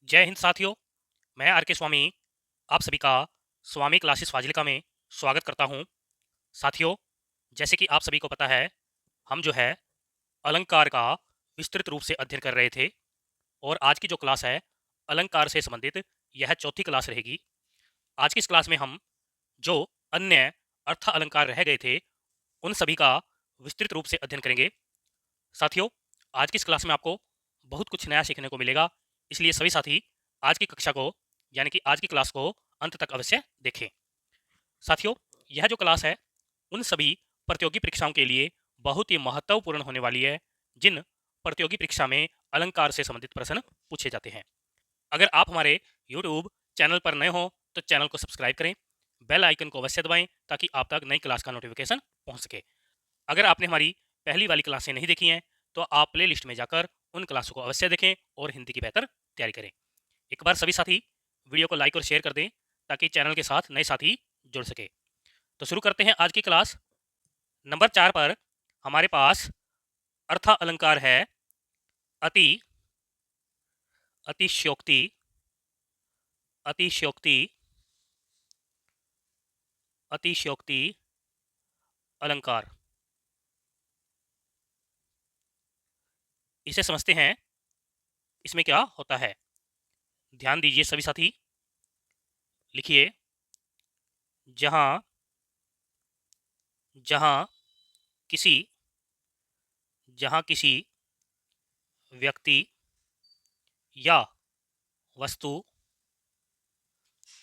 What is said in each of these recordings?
जय हिंद साथियों। मैं आर के स्वामी आप सभी का स्वामी क्लासेस फाजिलिका में स्वागत करता हूं। साथियों, जैसे कि आप सभी को पता है, हम जो है अलंकार का विस्तृत रूप से अध्ययन कर रहे थे और आज की जो क्लास है अलंकार से संबंधित यह चौथी क्लास रहेगी। आज की इस क्लास में हम जो अन्य अर्थ अलंकार रह गए थे उन सभी का विस्तृत रूप से अध्ययन करेंगे। साथियों, आज की इस क्लास में आपको बहुत कुछ नया सीखने को मिलेगा, इसलिए सभी साथी आज की कक्षा को यानी कि आज की क्लास को अंत तक अवश्य देखें। साथियों, यह जो क्लास है उन सभी प्रतियोगी परीक्षाओं के लिए बहुत ही महत्वपूर्ण होने वाली है जिन प्रतियोगी परीक्षा में अलंकार से संबंधित प्रश्न पूछे जाते हैं। अगर आप हमारे YouTube चैनल पर नए हो तो चैनल को सब्सक्राइब करें, बेल आइकन को अवश्य दबाएं ताकि आप तक नई क्लास का नोटिफिकेशन पहुंच सके। अगर आपने हमारी पहली वाली क्लासें नहीं देखी हैं तो आप प्ले लिस्ट में जाकर उन क्लासों को अवश्य देखें और हिंदी की बेहतर तैयारी करें। एक बार सभी साथी वीडियो को लाइक और शेयर कर दें ताकि चैनल के साथ नए साथी जुड़ सके। तो शुरू करते हैं आज की क्लास। नंबर 4 पर हमारे पास अर्थ अलंकार है अति, अतिशयोक्ति, अतिशयोक्ति, अतिशयोक्ति अलंकार। इसे समझते हैं इसमें क्या होता है। ध्यान दीजिए सभी साथी, लिखिए जहां जहां किसी जहां किसी व्यक्ति या वस्तु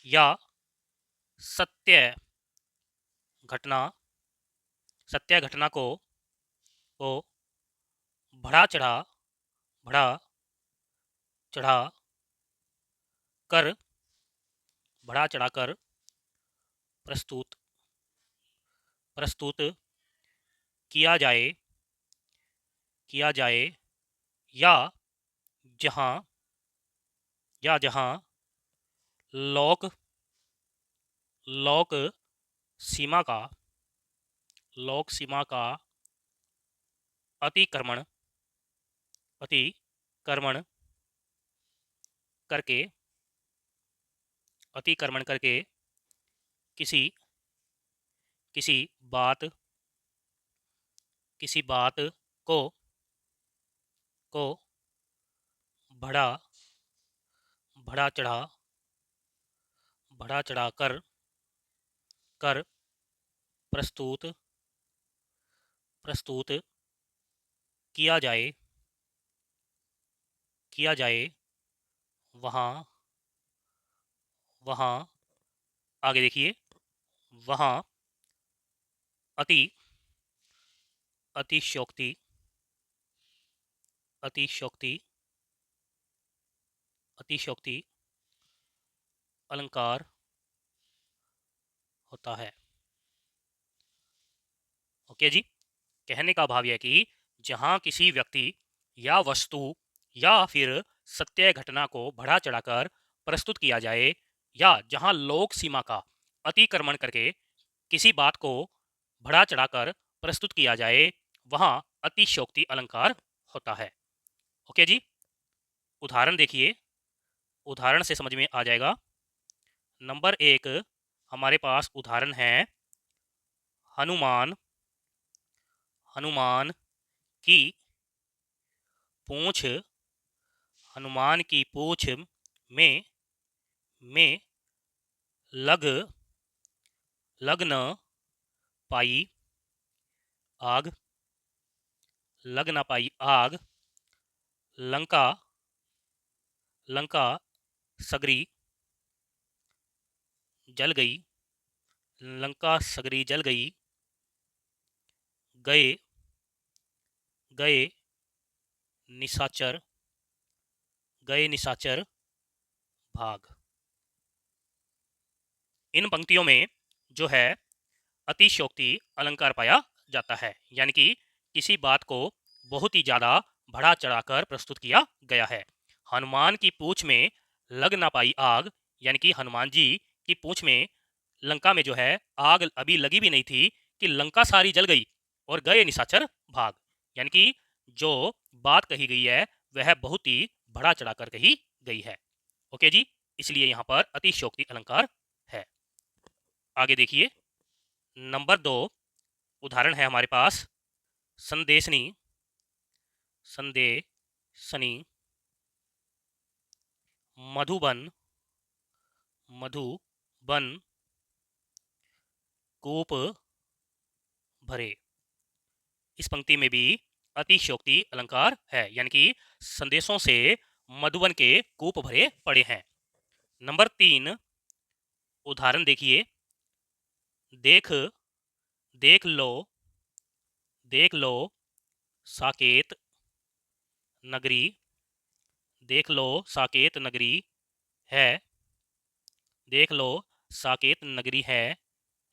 या सत्य घटना सत्य घटना को बढ़ा बढ़ा चढ़ा कर बढ़ा चढ़ा कर प्रस्तुत प्रस्तुत किया जाए या जहां लोक लोक सीमा का अतिक्रमण अतिक्रमण करके किसी किसी बात को बढ़ा बढ़ा चढ़ा कर प्रस्तुत किया जाए वहाँ आगे देखिए, वहाँ अति अतिशयोक्ति अतिशयोक्ति अतिशयोक्ति अलंकार होता है। ओके जी, कहने का भाव यह कि जहां किसी व्यक्ति या वस्तु या फिर सत्य घटना को बढ़ा चढ़ाकर प्रस्तुत किया जाए या जहां लोक सीमा का अतिक्रमण करके किसी बात को बढ़ा चढ़ाकर प्रस्तुत किया जाए वहां अतिशयोक्ति अलंकार होता है। ओके जी, उदाहरण देखिए, उदाहरण से समझ में आ जाएगा। नंबर 1 हमारे पास उदाहरण है हनुमान हनुमान की पूंछ हनुमान की पूंछ में लग न पाई आग लंका सगरी जल गई गए निशाचर भाग। इन पंक्तियों में जो है अतिशयोक्ति अलंकार पाया जाता है, यानी कि किसी बात को बहुत ही ज्यादा बढ़ा चढ़ाकर प्रस्तुत किया गया है। हनुमान की पूंछ में लग ना पाई आग, यानी कि हनुमान जी की पूंछ में लंका में जो है आग अभी लगी भी नहीं थी कि लंका सारी जल गई और गए निशाचर भाग, यानी कि जो बात कही गई है वह बहुत ही बढ़ा चढ़ाकर कही गई है। ओके जी, इसलिए यहाँ पर अतिशयोक्ति अलंकार है। आगे देखिए, नंबर 2 उदाहरण है हमारे पास संदेशनी, संदेशनी, मधुबन, मधुबन, कूप भरे। इस पंक्ति में भी अतिशयोक्ति अलंकार है, यानी कि संदेशों से मधुबन के कूप भरे पड़े हैं। नंबर 3 उदाहरण देखिए, देख, देख लो, देख लो साकेत नगरी, देख लो साकेत नगरी है, देख लो साकेत नगरी है,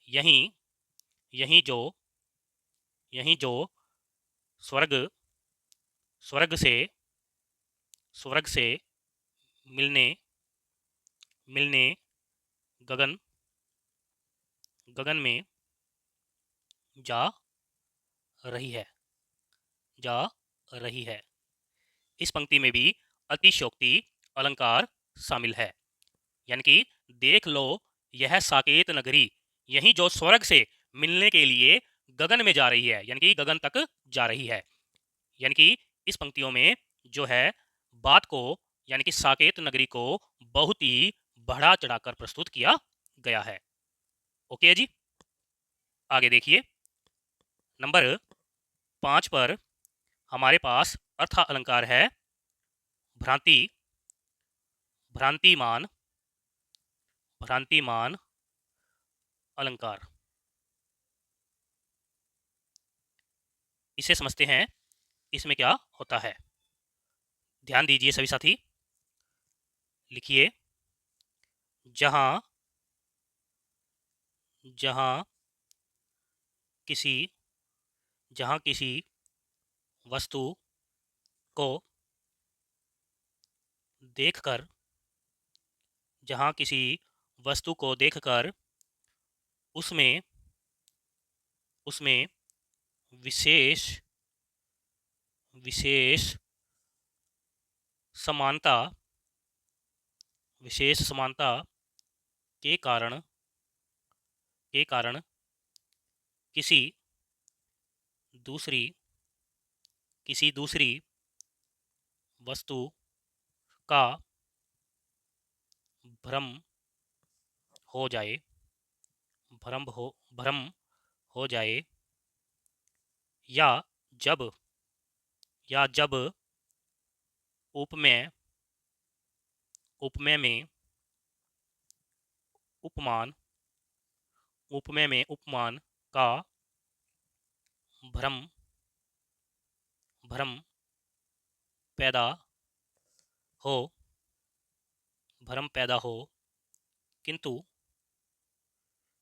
यहीं, यहीं जो, यहीं जो स्वर्ग, स्वर्ग से, स्वर्ग से मिलने, मिलने गगन, गगन में जा रही है, जा रही है। इस पंक्ति में भी अतिशयोक्ति अलंकार शामिल है, यानी कि देख लो यह साकेत नगरी, यही जो स्वर्ग से मिलने के लिए गगन में जा रही है, यानी कि गगन तक जा रही है। यानी कि इस पंक्तियों में जो है बात को, यानी कि साकेत नगरी को बहुत ही बढ़ा चढ़ाकर प्रस्तुत किया गया है। ओके जी, आगे देखिए, नंबर 5 पर हमारे पास अर्थ अलंकार है भ्रांति, भ्रांतिमान, भ्रांतिमान अलंकार। इसे समझते हैं, इसमें क्या होता है। ध्यान दीजिए सभी साथी, लिखिए, जहां, जहां किसी, जहां किसी वस्तु को देखकर, जहां किसी वस्तु को देखकर उसमें, उसमें विशेष, विशेष समानता, विशेष समानता के कारण, के कारण किसी दूसरी, किसी दूसरी वस्तु का भ्रम हो जाए, भ्रम हो जाए, या जब, या जब उपमेय, उपमेय में उपमान, उपमेय में उपमान का भ्रम, भ्रम पैदा हो, भ्रम पैदा हो, किंतु,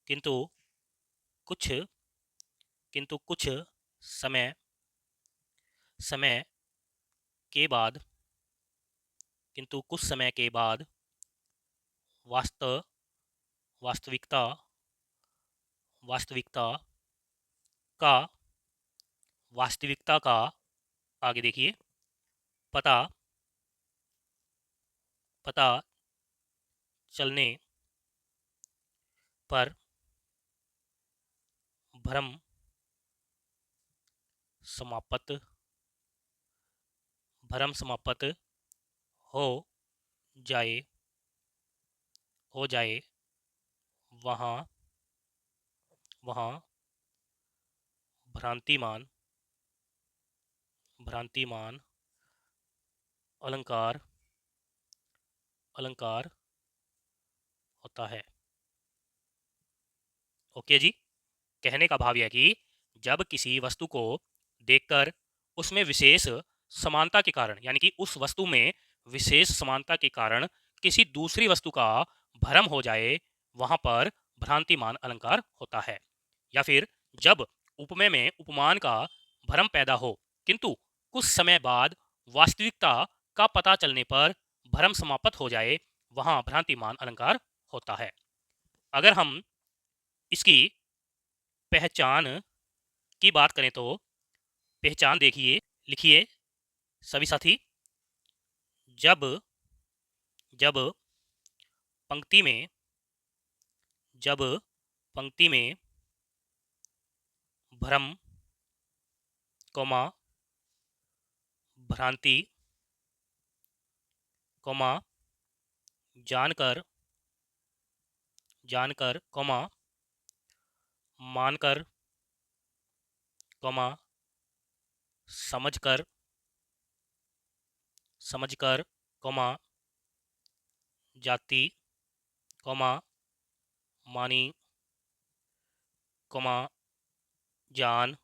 किंतु कुछ, किंतु कुछ समय, समय के बाद, किंतु कुछ समय के बाद वास्तव, वास्तविकता, वास्तविकता का, वास्तविकता का, आगे देखिए, पता, पता चलने पर भ्रम समाप्त, भ्रम समाप्त हो जाए, हो जाए, वहाँ, वहाँ भ्रांतिमान, भ्रांतिमान अलंकार, अलंकार होता है। ओके जी, कहने का भाव यह कि जब किसी वस्तु को देखकर उसमें विशेष समानता के कारण, यानी कि उस वस्तु में विशेष समानता के कारण किसी दूसरी वस्तु का भ्रम हो जाए, वहां पर भ्रांतिमान अलंकार होता है। या फिर जब उपमेय में उपमान का भ्रम पैदा हो, किंतु कुछ समय बाद वास्तविकता का पता चलने पर भ्रम समाप्त हो जाए, वहां भ्रांतिमान अलंकार होता है। अगर हम इसकी पहचान की बात करें तो पहचान देखिए, लिखिए सभी साथी, जब, जब पंक्ति में जब पंक्ति में भ्रम, कोमा, भ्रांति, कोमा, जानकर, जानकर, कोमा, मानकर, कोमा, समझकर, समझकर, कोमा, जाति, कोमा, मानी, कोमा, जान,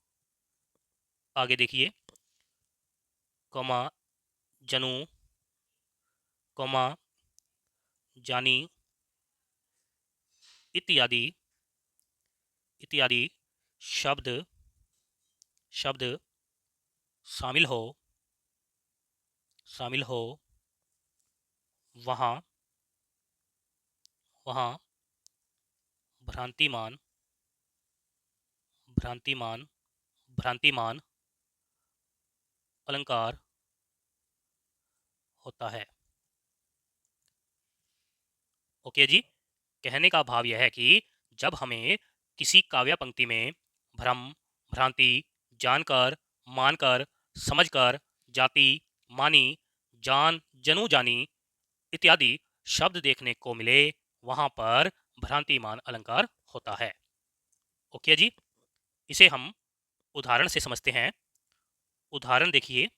आगे देखिए, कोमा, जनू, कोमा, जानी, इत्यादि इत्यादि शब्द शब्द शामिल हो, शामिल हो, वहाँ, वहाँ भ्रांतिमान, भ्रांतिमान, भ्रांतिमान अलंकार होता है। ओके जी, कहने का भाव यह है कि जब हमें किसी काव्य पंक्ति में भ्रम, भ्रांति, जानकर, मानकर, समझकर, जाति, मानी, जान, जनू, जानी इत्यादि शब्द देखने को मिले, वहां पर भ्रांतिमान अलंकार होता है। ओके जी, इसे हम उदाहरण से समझते हैं। उदाहरण देखिए,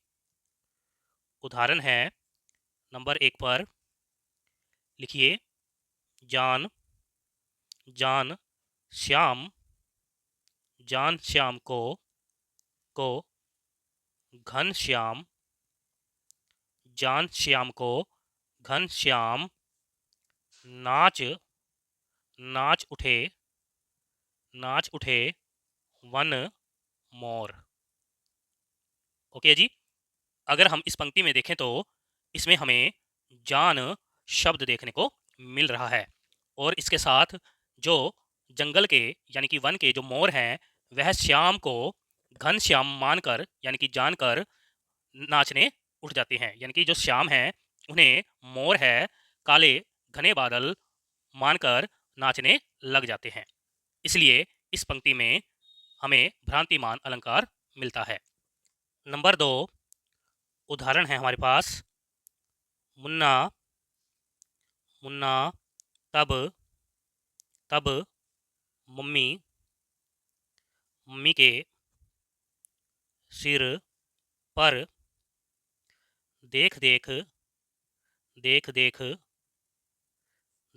उदाहरण है नंबर 1 पर लिखिए, जान, जान श्याम, जान श्याम को घन श्याम, जान श्याम को घन श्याम, नाच, नाच उठे, नाच उठे वन मोर। ओके जी, अगर हम इस पंक्ति में देखें तो इसमें हमें जान शब्द देखने को मिल रहा है और इसके साथ जो जंगल के यानी कि वन के जो मोर हैं वह श्याम को घन श्याम मानकर यानी कि जानकर नाचने उठ जाते हैं, यानी कि जो श्याम हैं उन्हें मोर है काले घने बादल मानकर नाचने लग जाते हैं। इसलिए इस पंक्ति में हमें भ्रांतिमान अलंकार मिलता है। नंबर 2 उदाहरण है हमारे पास, मुन्ना, मुन्ना तब, तब मम्मी, मम्मी के सिर पर देख देख, देख देख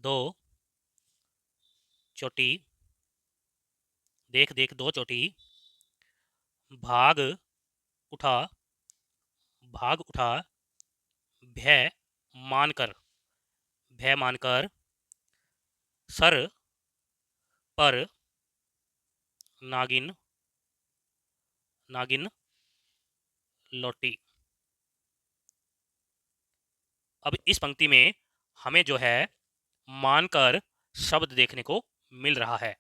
दो चोटी, देख देख दो चोटी, भाग उठा, भाग उठा भय मानकर, भय मानकर सर पर नागिन, नागिन लौटी। अब इस पंक्ति में हमें जो है मानकर शब्द देखने को मिल रहा है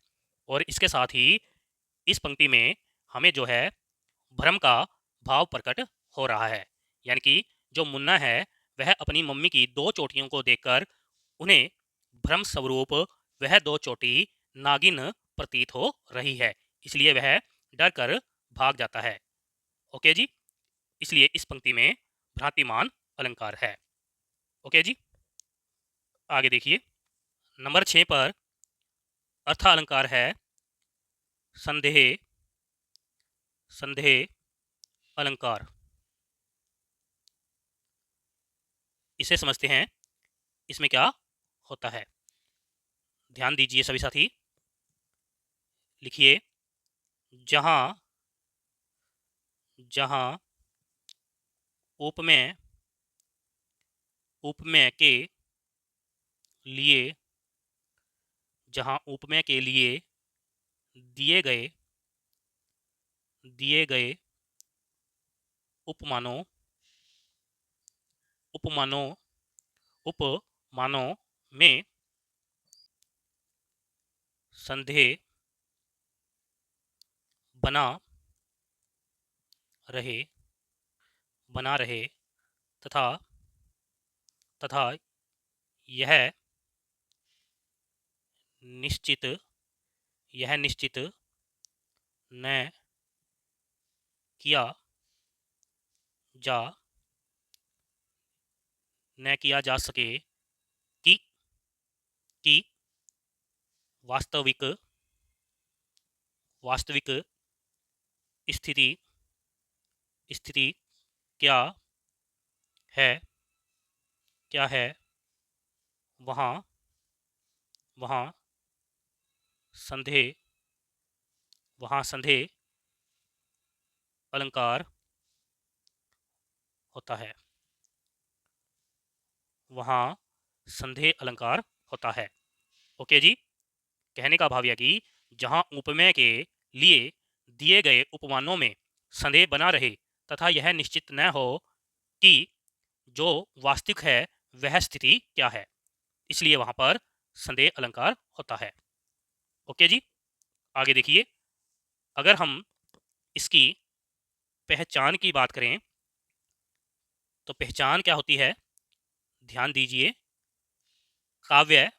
और इसके साथ ही इस पंक्ति में हमें जो है भ्रम का भाव प्रकट हो रहा है, यानी कि जो मुन्ना है वह अपनी मम्मी की 2 चोटियों को देखकर उन्हें भ्रम स्वरूप वह 2 चोटी नागिन प्रतीत हो रही है, इसलिए वह डर कर भाग जाता है। ओके जी, इसलिए इस पंक्ति में भ्रांतिमान अलंकार है। ओके जी, आगे देखिए, नंबर 6 पर अर्थ अलंकार है संदेह, संदेह अलंकार। इसे समझते हैं, इसमें क्या होता है, ध्यान दीजिए सभी साथी। लिखिए, जहां, जहां उपमेय, उपमेय के लिए, जहां उपमेय के लिए दिए गए, दिए गए उपमानों, उपमानों, उपमानों में संदेह बना रहे, बना रहे तथा, तथा यह निश्चित, यह निश्चित न किया जा सके कि वास्तविक स्थिति क्या है वहाँ संदेह अलंकार होता है। वहाँ संदेह अलंकार होता है। ओके जी, कहने का भाव यह कि जहाँ उपमेय के लिए दिए गए उपमानों में संदेह बना रहे तथा यह निश्चित न हो कि जो वास्तविक है वह स्थिति क्या है, इसलिए वहां पर संदेह अलंकार होता है। ओके जी, आगे देखिए, अगर हम इसकी पहचान की बात करें तो पहचान क्या होती है, ध्यान दीजिए। काव्य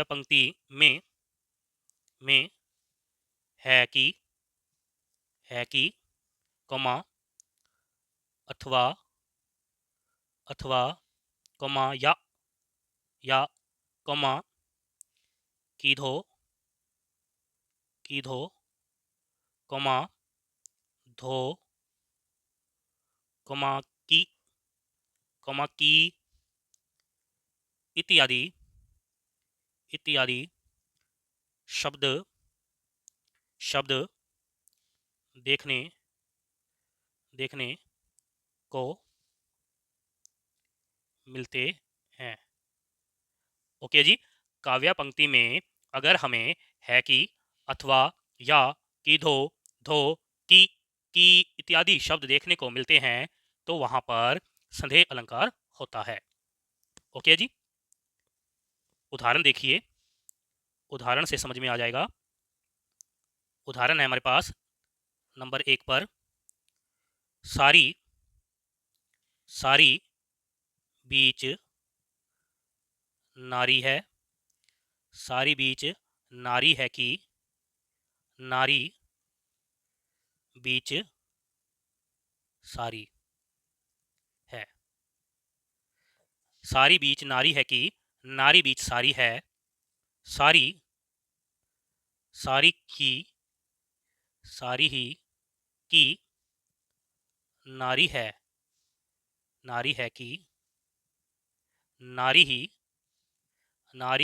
पंक्ति में है कि कमा अथवा कमा या कमा कीधो कमा धो कमा की इत्यादि शब्द देखने को मिलते हैं। ओके जी, काव्य पंक्ति में अगर हमें है कि, अथवा, या, कीधो, धो, की इत्यादि शब्द देखने को मिलते हैं तो वहां पर संदेह अलंकार होता है। ओके जी, उदाहरण देखिए, उदाहरण से समझ में आ जाएगा। उदाहरण है हमारे पास नंबर 1 पर, सारी बीच नारी है। सारी बीच नारी है कि नारी बीच सारी है। सारी बीच नारी है कि नारी बीच सारी है। सारी ही कि नारी है कि नारी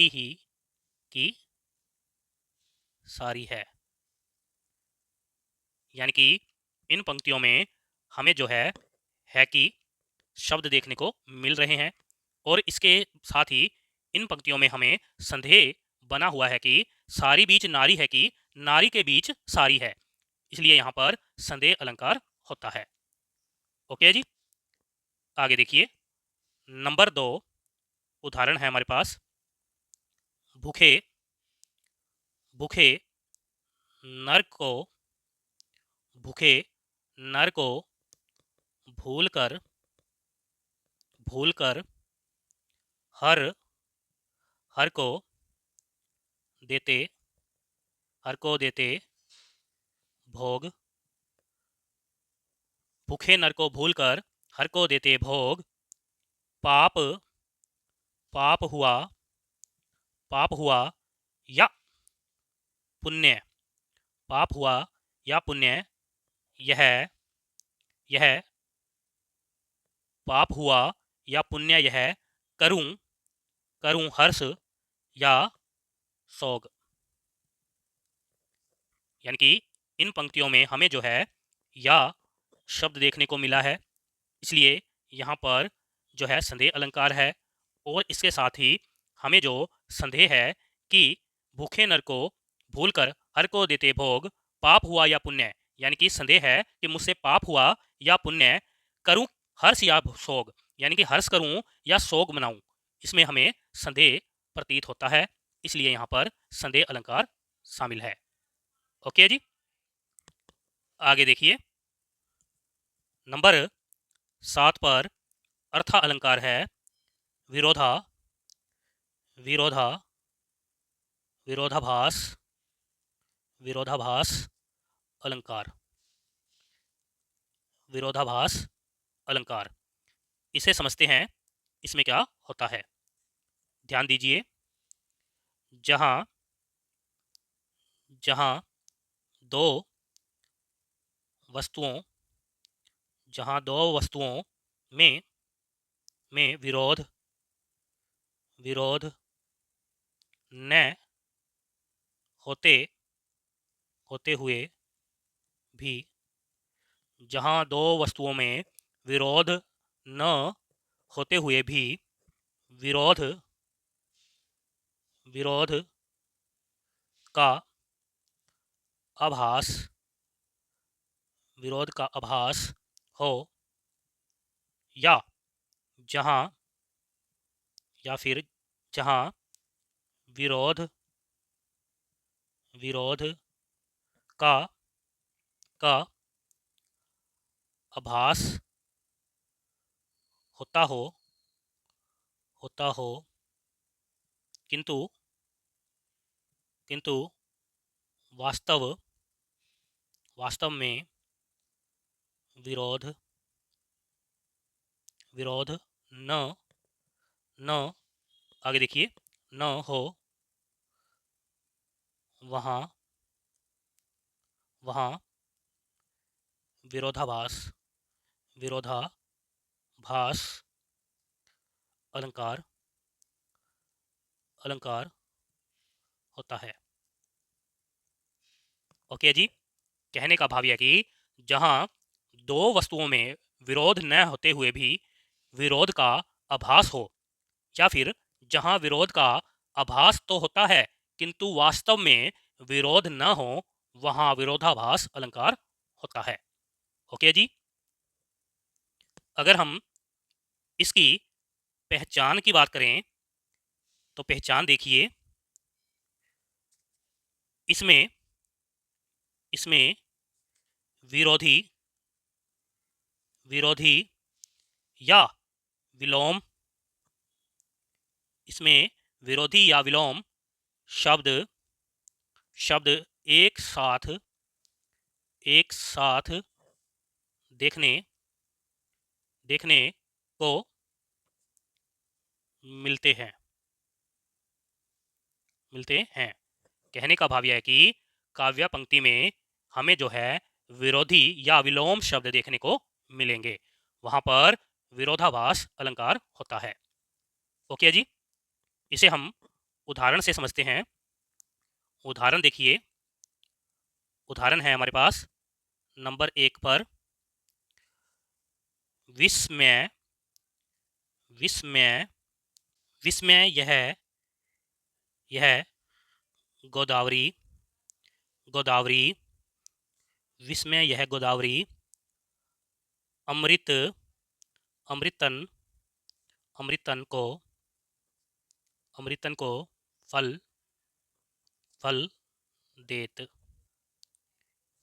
ही की सारी है। यानी कि इन पंक्तियों में हमें जो है कि शब्द देखने को मिल रहे हैं और इसके साथ ही इन पंक्तियों में हमें संदेह बना हुआ है कि सारी बीच नारी है कि नारी के बीच सारी है, इसलिए यहां पर संदेह अलंकार होता है। ओके जी, आगे देखिए, नंबर 2 उदाहरण है हमारे पास, भूखे नर को भूल कर हर को देते भोग। भूखे नर को भूल कर हर को देते भोग। पाप हुआ या पुण्य। पाप हुआ या पुण्य, यह पाप हुआ या पुण्य, यह करूं हर्ष या सोग। यानी कि इन पंक्तियों में हमें जो है या शब्द देखने को मिला है, इसलिए यहाँ पर जो है संदेह अलंकार है। और इसके साथ ही हमें जो संदेह है कि भूखे नर को भूलकर हर को देते भोग, पाप हुआ या पुण्य, यानी कि संदेह है कि मुझसे पाप हुआ या पुण्य, करूं हर्ष या सोग, यानी कि हर्ष करूं या सोग मनाऊं, इसमें हमें संदेह प्रतीत होता है, इसलिए यहाँ पर संदेह अलंकार शामिल है। ओके जी, आगे देखिए, नंबर 7 पर अर्थ अलंकार है। विरोधा, विरोधा, विरोधाभास, विरोधाभास अलंकार, विरोधाभास अलंकार। इसे समझते हैं, इसमें क्या होता है। ध्यान दीजिए, जहां जहां दो वस्तुओं जहां दो वस्तुओं में विरोध विरोध न होते होते हुए भी, जहां दो वस्तुओं में विरोध न होते हुए भी विरोध विरोध का आभास विरोध का आभास हो, या जहां या फिर जहां विरोध विरोध का का आभास होता हो किंतु किंतु वास्तव वास्तव में विरोध विरोध न न आगे देखिए, न हो, वहाँ वहाँ विरोधाभास विरोधाभास अलंकार अलंकार होता है। ओके जी, कहने का भाव यह कि जहां दो वस्तुओं में विरोध न होते हुए भी विरोध का आभास हो, या फिर जहां विरोध का आभास तो होता है किंतु वास्तव में विरोध न हो, वहां विरोधाभास अलंकार होता है। ओके जी, अगर हम इसकी पहचान की बात करें तो पहचान देखिए, इसमें इसमें विरोधी विरोधी या विलोम इसमें विरोधी या विलोम शब्द शब्द एक साथ देखने देखने को मिलते हैं। कहने का भाव यह है कि काव्य पंक्ति में हमें जो है विरोधी या विलोम शब्द देखने को मिलेंगे, वहां पर विरोधाभास अलंकार होता है। ओके जी, इसे हम उदाहरण से समझते हैं। उदाहरण देखिए, उदाहरण है हमारे पास नंबर 1 पर, विस्मय विस्मय विस्मय यह गोदावरी गोदावरी विस्मय यह गोदावरी अमृत अमृतन अमृतन को फल फल देत।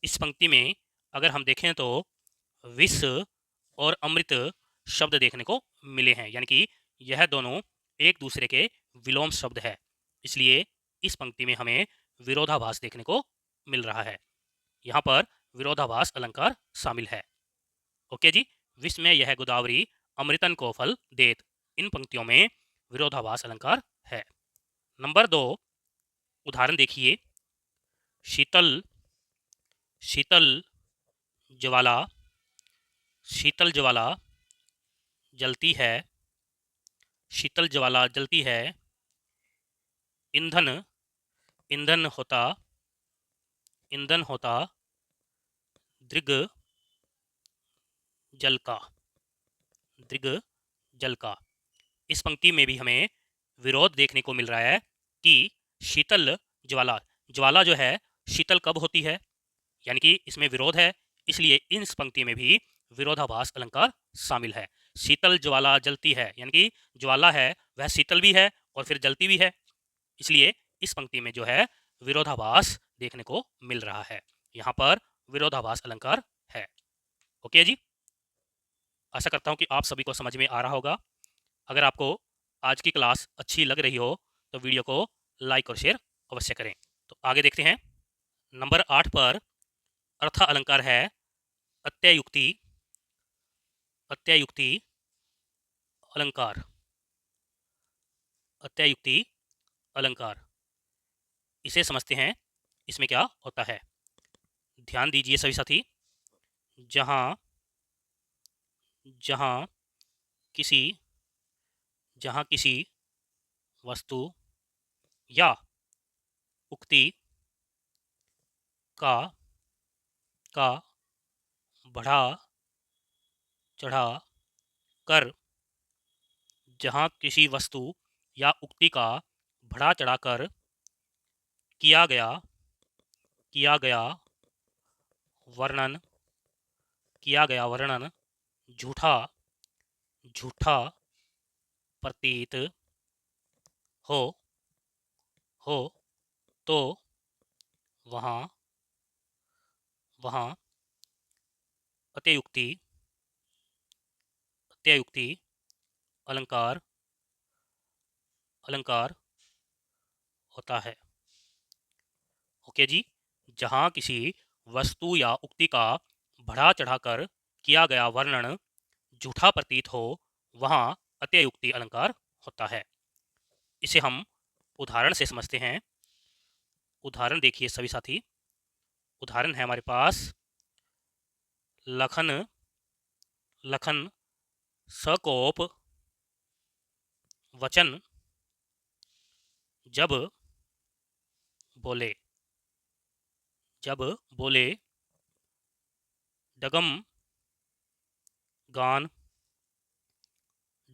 इस पंक्ति में अगर हम देखें तो विष और अमृत शब्द देखने को मिले हैं, यानी कि यह दोनों एक दूसरे के विलोम शब्द है, इसलिए इस पंक्ति में हमें विरोधाभास देखने को मिल रहा है। यहाँ पर विरोधाभास अलंकार शामिल है। ओके जी, विष में यह गोदावरी अमृतन को फल देत, इन पंक्तियों में विरोधाभास अलंकार है। नंबर 2, उदाहरण देखिए, शीतल शीतल ज्वाला शीतल ज्वाला जलती है शीतल ज्वाला जलती है, ईंधन ईंधन होता दृग जल का। इस पंक्ति में भी हमें विरोध देखने को मिल रहा है कि शीतल ज्वाला ज्वाला जो है शीतल कब होती है, यानी कि इसमें विरोध है, इसलिए इस पंक्ति में भी विरोधाभास अलंकार शामिल है। शीतल ज्वाला जलती है, यानी कि ज्वाला है वह शीतल भी है और फिर जलती भी है, इसलिए इस पंक्ति में जो है विरोधाभास देखने को मिल रहा है। यहाँ पर विरोधाभास अलंकार है। ओके जी, आशा करता हूँ कि आप सभी को समझ में आ रहा होगा। अगर आपको आज की क्लास अच्छी लग रही हो तो वीडियो को लाइक और शेयर अवश्य करें। तो आगे देखते हैं। नंबर 8 पर अर्थ अलंकार है अत्यायुक्ति। अत्यायुक्ति अलंकार। अत्यायुक्ति अलंकार इसे समझते हैं, इसमें क्या होता है। ध्यान दीजिए सभी साथी। जहां जहां किसी जहां किसी वस्तु या उक्ति का का बढ़ा चढ़ा कर जहां किसी वस्तु या उक्ति का बढ़ा चढ़ा कर किया गया वर्णन झूठा झूठा प्रतीत हो हो तो वहाँ वहाँ अत्यायुक्ति अत्यायुक्ति अलंकार अलंकार होता है। ओके जी। जहाँ किसी वस्तु या उक्ति का बढ़ा चढ़ाकर किया गया वर्णन झूठा प्रतीत हो वहाँ अत्यायुक्ति अलंकार होता है। इसे हम उदाहरण से समझते हैं। उदाहरण देखिए सभी साथी। उदाहरण है हमारे पास लखन लखन सकोप वचन जब बोले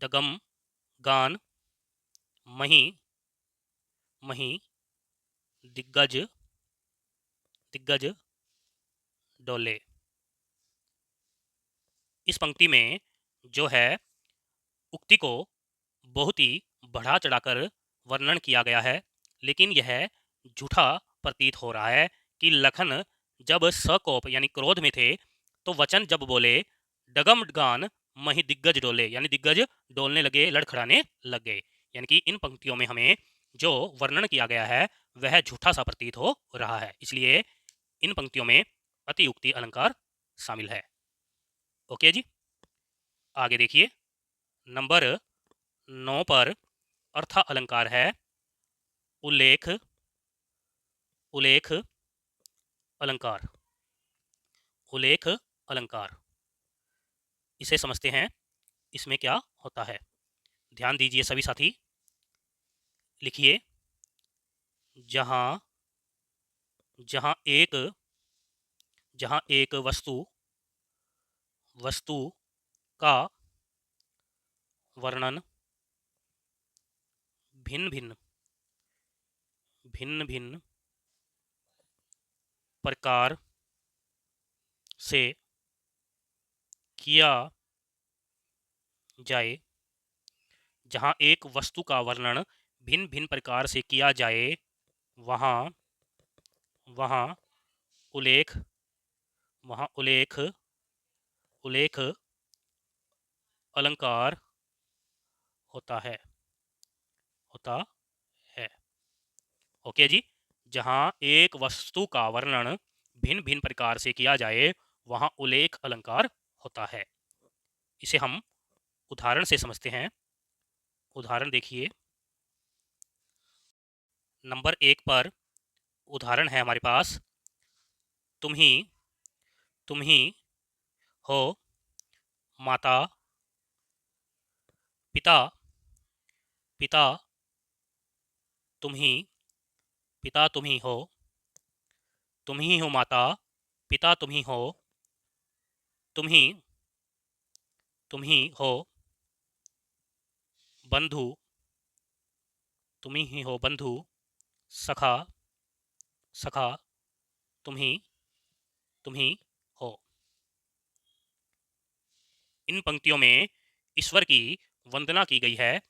डगम गान मही दिग्गज डोले। इस पंक्ति में जो है उक्ति को बहुत ही बढ़ा चढ़ाकर वर्णन किया गया है, लेकिन यह झूठा प्रतीत हो रहा है कि लखन जब सकोप यानी क्रोध में थे तो वचन जब बोले डगम गान मही दिग्गज डोले, यानी दिग्गज डोलने लगे, लड़खड़ाने लग गए। यानी कि इन पंक्तियों में हमें जो वर्णन किया गया है वह झूठा सा प्रतीत हो रहा है, इसलिए इन पंक्तियों में अतियुक्ति अलंकार शामिल है। ओके जी। आगे देखिए। नंबर 9 पर अर्थ अलंकार है उल्लेख अलंकार। उल्लेख अलंकार इसे समझते हैं, इसमें क्या होता है। ध्यान दीजिए सभी साथी। लिखिए जहां जहां एक वस्तु का वर्णन भिन्न भिन्न प्रकार से किया जाए। जहां एक वस्तु का वर्णन भिन्न प्रकार से किया जाए वहाँ उल्लेख अलंकार होता है। ओके जी। जहां एक वस्तु का वर्णन भिन्न प्रकार से किया जाए वहां उल्लेख अलंकार होता है। इसे हम उदाहरण से समझते हैं। उदाहरण देखिए। नंबर 1 पर उदाहरण है हमारे पास तुम ही हो माता पिता पिता तुम ही हो माता पिता तुम ही हो बंधु तुम ही हो बंधु सखा तुम ही हो। इन पंक्तियों में ईश्वर की वंदना की गई है,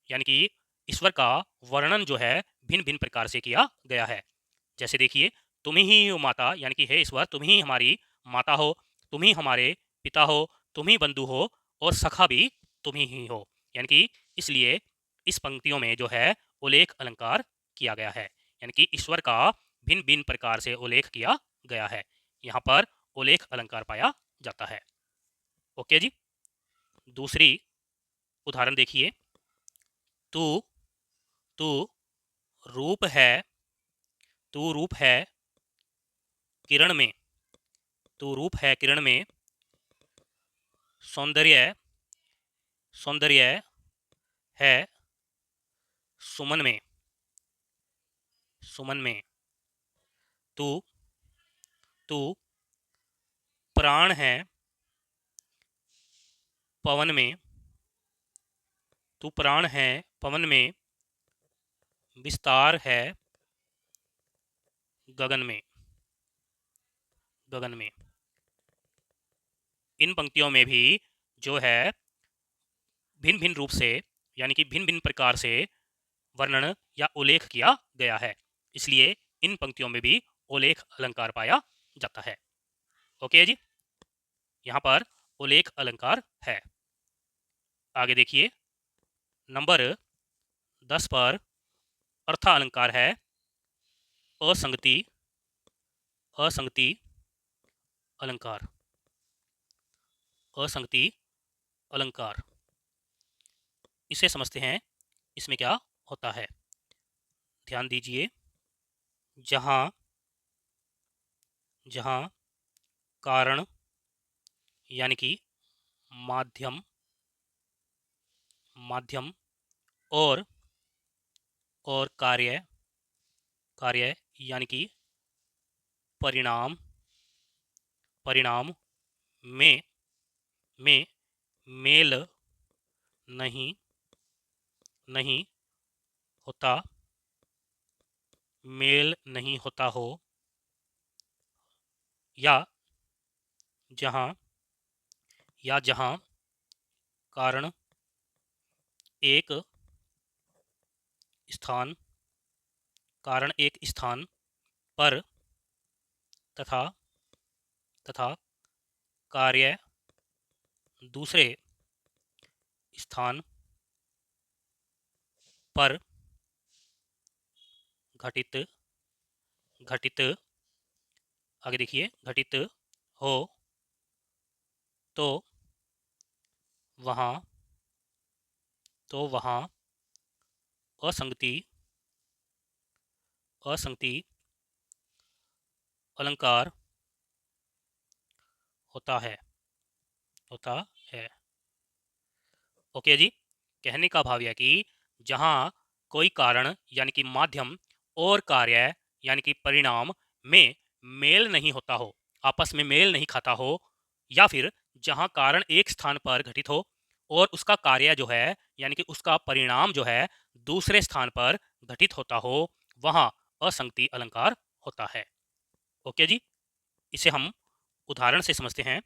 यानी कि ईश्वर का वर्णन जो है भिन्न प्रकार से किया गया है। जैसे देखिए तुम ही हो माता, यानी कि हे ईश्वर तुम ही हमारी माता हो, तुम ही हमारे पिता हो, तुम ही बंधु हो और सखा भी तुम ही हो। यानी कि इसलिए इस पंक्तियों में जो है उल्लेख अलंकार किया गया है, यानी कि ईश्वर का भिन्न भिन्न प्रकार से उल्लेख किया गया है, यहाँ पर उल्लेख अलंकार पाया जाता है। ओके जी। दूसरी उदाहरण देखिए, तू तू रूप है, तू रूप है किरण में, तू रूप है किरण में, सौंदर्य सौंदर्य है सुमन में, सुमन में, तू तू प्राण है पवन में, तू प्राण है पवन में, विस्तार है गगन में, गगन में। इन पंक्तियों में भी जो है भिन्न भिन्न रूप से, यानी कि भिन्न भिन्न प्रकार से वर्णन या उल्लेख किया गया है, इसलिए इन पंक्तियों में भी उल्लेख अलंकार पाया जाता है। ओके जी, यहाँ पर उल्लेख अलंकार है। आगे देखिए, नंबर 10 पर अर्था अलंकार है असंगति, असंगति अलंकार, असंगति अलंकार। इसे समझते हैं, इसमें क्या होता है, ध्यान दीजिए। जहाँ जहाँ कारण यानी कि माध्यम, माध्यम और कार्य, कार्य यानी कि परिणाम, परिणाम में मेल नहीं नहीं होता, मेल नहीं होता हो, या जहाँ कारण एक स्थान, कारण एक स्थान पर तथा कार्य दूसरे स्थान पर घटित, घटित, आगे देखिए, घटित हो तो वहाँ, असंगति, असंगति अलंकार होता है, होता है। ओके जी, कहने का भाव यह कि जहाँ कोई कारण यानी कि माध्यम और कार्य यानी कि परिणाम में मेल नहीं होता हो, आपस में मेल नहीं खाता हो, या फिर जहाँ कारण एक स्थान पर घटित हो और उसका कार्य जो है यानी कि उसका परिणाम जो है दूसरे स्थान पर घटित होता हो, वहाँ असंगति अलंकार होता है। ओके जी, इसे हम उदाहरण से समझते हैं।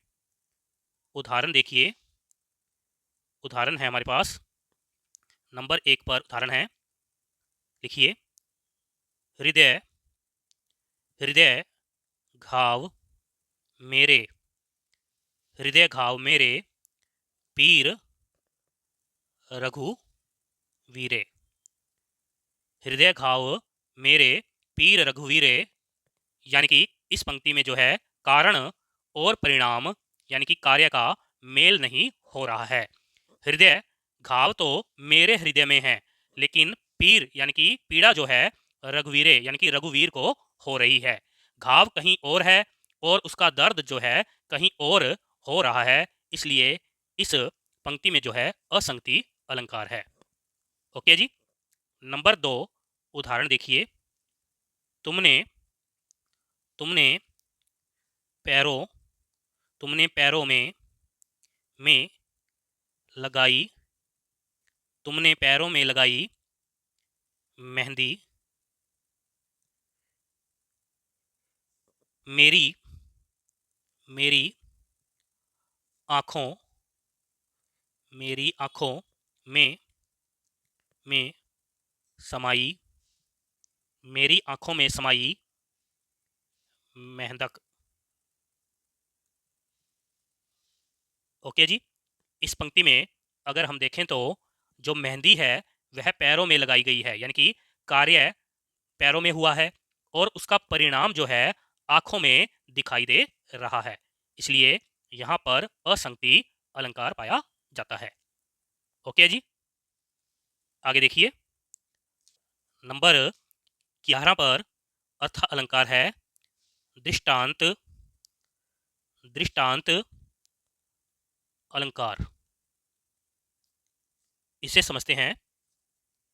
उदाहरण देखिए, उदाहरण है हमारे पास नंबर 1 पर उदाहरण है, लिखिए, हृदय हृदय घाव मेरे, हृदय घाव मेरे पीर रघुवीरे, हृदय घाव मेरे पीर रघुवीरे, यानी कि इस पंक्ति में जो है कारण और परिणाम यानी कि कार्य का मेल नहीं हो रहा है। हृदय घाव तो मेरे हृदय में है, लेकिन पीर यानी कि पीड़ा जो है रघुवीरे यानी कि रघुवीर को हो रही है। घाव कहीं और है और उसका दर्द जो है कहीं और हो रहा है, इसलिए इस पंक्ति में जो है असंगति अलंकार है। ओके जी। नंबर 2 उदाहरण देखिए, तुमने तुमने पैरों, तुमने पैरों में लगाई, तुमने पैरों में लगाई मेहंदी, मेरी मेरी आँखों, मेरी आँखों में समाई, मेरी आँखों में समाई मेहंदक। ओके जी, इस पंक्ति में अगर हम देखें तो जो मेहंदी है वह पैरों में लगाई गई है, यानी कि कार्य पैरों में हुआ है और उसका परिणाम जो है आंखों में दिखाई दे रहा है, इसलिए यहां पर असंगति अलंकार पाया जाता है। ओके जी, आगे देखिए नंबर 11 पर अर्थ अलंकार है दृष्टांत। दृष्टांत अलंकार, इसे समझते हैं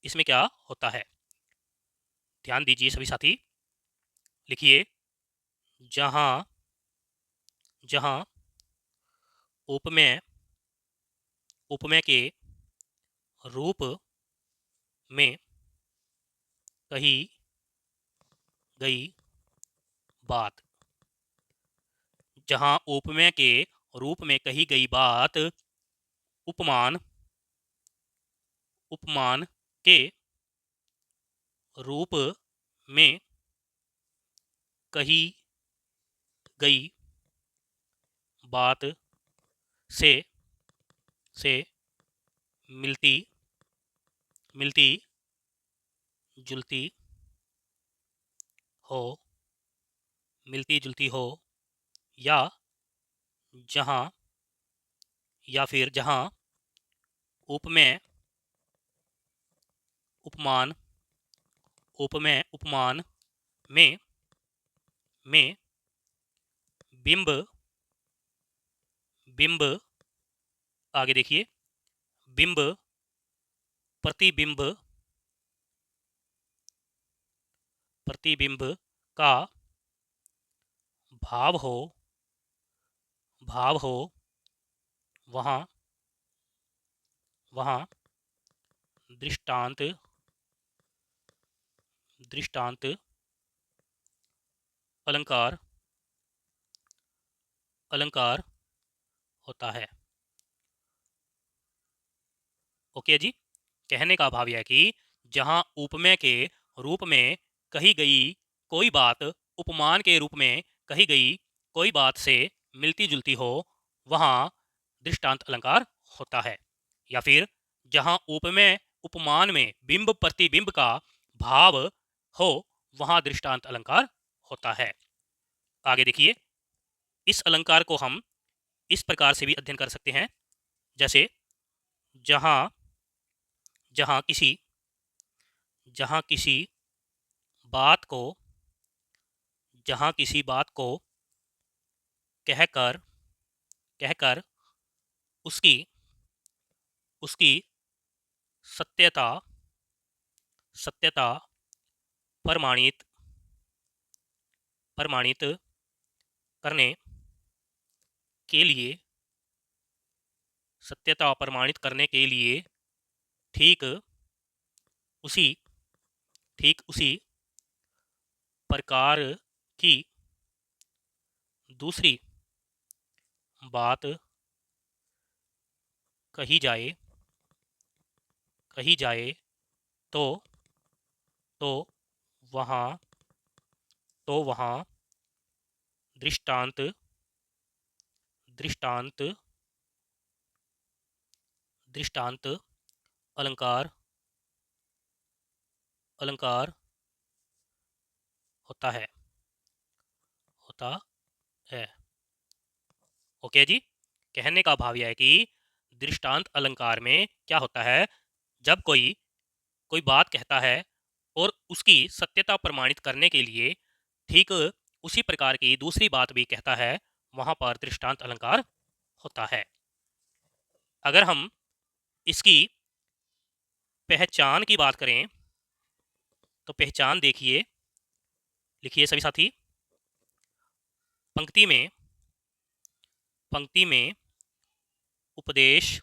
इसमें क्या होता है। ध्यान दीजिए सभी साथी, लिखिए जहां जहां उपमेय उपमेय के रूप में कही गई बात, जहां उपमेय के रूप में कही गई बात उपमान उपमान के रूप में कही गई बात से से मिलती मिलती जुलती हो मिलती जुलती हो या जहां या फिर जहां उपमेय उपमान उपमेय उपमान में बिंब बिंब, आगे देखिए बिंब प्रतिबिंब प्रतिबिंब का भाव हो वहाँ वहाँ दृष्टांत दृष्टांत अलंकार अलंकार होता है। ओके जी, कहने का भाव यह है कि जहां उपमेय के रूप में कही गई कोई बात उपमान के रूप में कही गई कोई बात से मिलती जुलती हो वहां दृष्टांत अलंकार होता है, या फिर जहां उपमेय उपमान में बिंब प्रतिबिंब का भाव हो वहां दृष्टांत अलंकार होता है। आगे देखिए इस अलंकार को हम इस प्रकार से भी अध्ययन कर सकते हैं, जैसे जहां जहां किसी जहां किसी बात को जहां किसी बात को कहकर कहकर उसकी उसकी सत्यता सत्यता प्रमाणित प्रमाणित करने के लिए सत्यता प्रमाणित करने के लिए ठीक उसी ठीक उसी प्रकार की दूसरी बात कही जाए तो तो वहाँ तो वहाँ दृष्टांत दृष्टांत दृष्टांत अलंकार अलंकार होता है ओके जी, कहने का भाव यह है कि दृष्टांत अलंकार में क्या होता है, जब कोई कोई बात कहता है और उसकी सत्यता प्रमाणित करने के लिए ठीक उसी प्रकार की दूसरी बात भी कहता है, वहां पर दृष्टांत अलंकार होता है। अगर हम इसकी पहचान की बात करें तो पहचान देखिए, लिखिए सभी साथी पंक्ति में उपदेश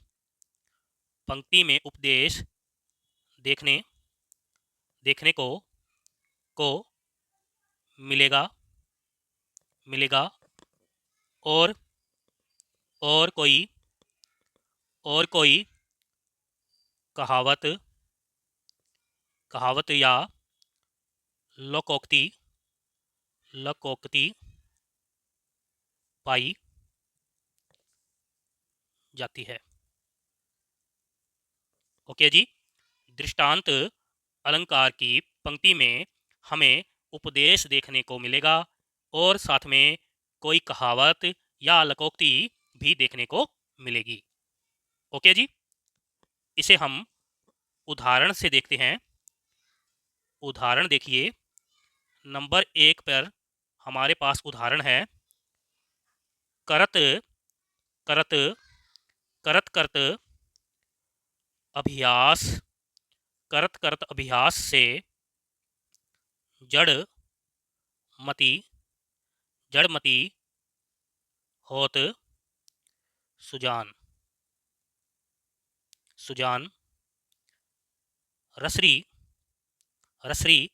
पंक्ति में उपदेश देखने देखने को मिलेगा मिलेगा और और कोई कहावत कहावत या लोकोक्ति लोकोक्ति पाई जाती है। ओके जी, दृष्टांत अलंकार की पंक्ति में हमें उपदेश देखने को मिलेगा और साथ में कोई कहावत या लोकोक्ति भी देखने को मिलेगी। ओके जी, इसे हम उदाहरण से देखते हैं। उदाहरण देखिए, नंबर 1 पर हमारे पास उदाहरण है, करत करत करत करत अभ्यास, करत करत अभ्यास से जड़ मति होत सुजान। सुजान रसरी रसरी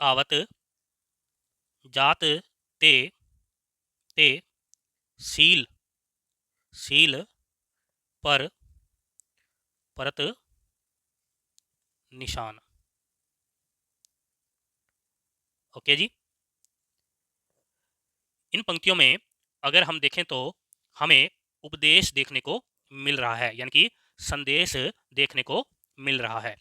आवत जात ते ते सील पर परत निशान। ओके जी, इन पंक्तियों में अगर हम देखें तो हमें उपदेश देखने को मिल रहा है, यानी कि संदेश देखने को मिल रहा है।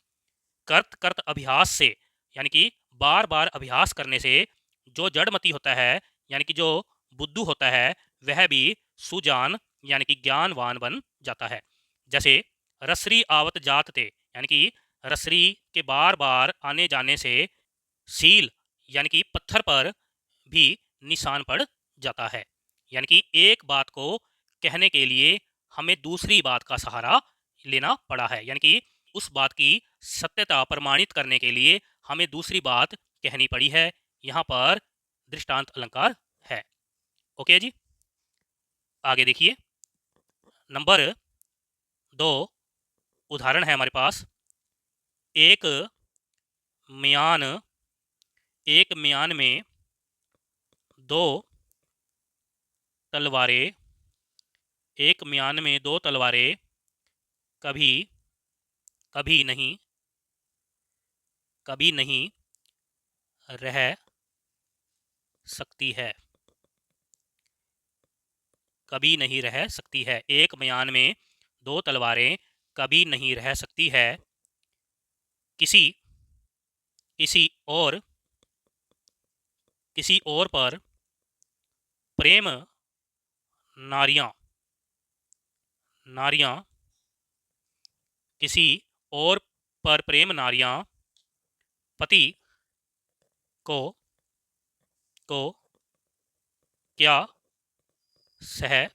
कर्त कर्त अभ्यास से, यानी कि बार बार अभ्यास करने से जो जड़मति होता है, यानी कि जो बुद्धू होता है, वह भी सुजान यानी कि ज्ञानवान बन जाता है। जैसे रसरी आवत जात ते, यानी कि रसरी के बार बार आने जाने से सील यानी कि पत्थर पर भी निशान पड़ जाता है। यानी कि एक बात को कहने के लिए हमें दूसरी बात का सहारा लेना पड़ा है, यानी कि उस बात की सत्यता प्रमाणित करने के लिए हमें दूसरी बात कहनी पड़ी है। यहाँ पर दृष्टांत अलंकार है। ओके जी, आगे देखिए, नंबर 2 उदाहरण है हमारे पास, एक म्यान में दो तलवारें, एक म्यान में दो तलवारें कभी नहीं रह सकती है। कभी नहीं रह सकती है। एक म्यान में दो तलवारें कभी नहीं रह सकती है। किसी और पर प्रेम नारियां किसी और पर प्रेम नारियां पति को क्या सह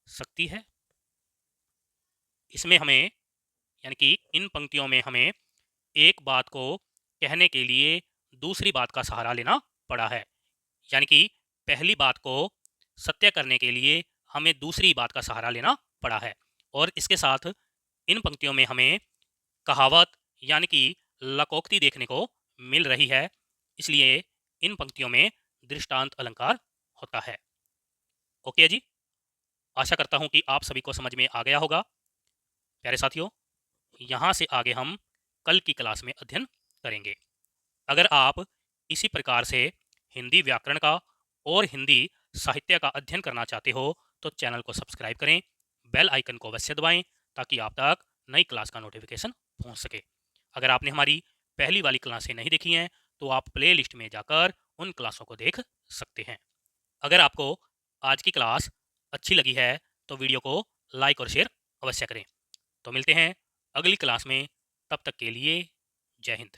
सकती है। इसमें हमें, यानी कि इन पंक्तियों में हमें एक बात को कहने के लिए दूसरी बात का सहारा लेना पड़ा है। यानी कि पहली बात को सत्य करने के लिए हमें दूसरी बात का सहारा लेना पड़ा है। और इसके साथ इन पंक्तियों में हमें कहावत यानी कि लोकोक्ति देखने को मिल रही है, इसलिए इन पंक्तियों में दृष्टांत अलंकार होता है। ओके जी, आशा करता हूं कि आप सभी को समझ में आ गया होगा। प्यारे साथियों, यहाँ से आगे हम कल की क्लास में अध्ययन करेंगे। अगर आप इसी प्रकार से हिंदी व्याकरण का और हिंदी साहित्य का अध्ययन करना चाहते हो तो चैनल को सब्सक्राइब करें, बेल आइकन को अवश्य दबाएं ताकि आप तक नई क्लास का नोटिफिकेशन पहुंच सके। अगर आपने हमारी पहली वाली क्लासें नहीं देखी हैं तो आप प्ले लिस्ट में जाकर उन क्लासों को देख सकते हैं। अगर आपको आज की क्लास अच्छी लगी है तो वीडियो को लाइक और शेयर अवश्य करें। तो मिलते हैं अगली क्लास में, तब तक के लिए जय हिंद।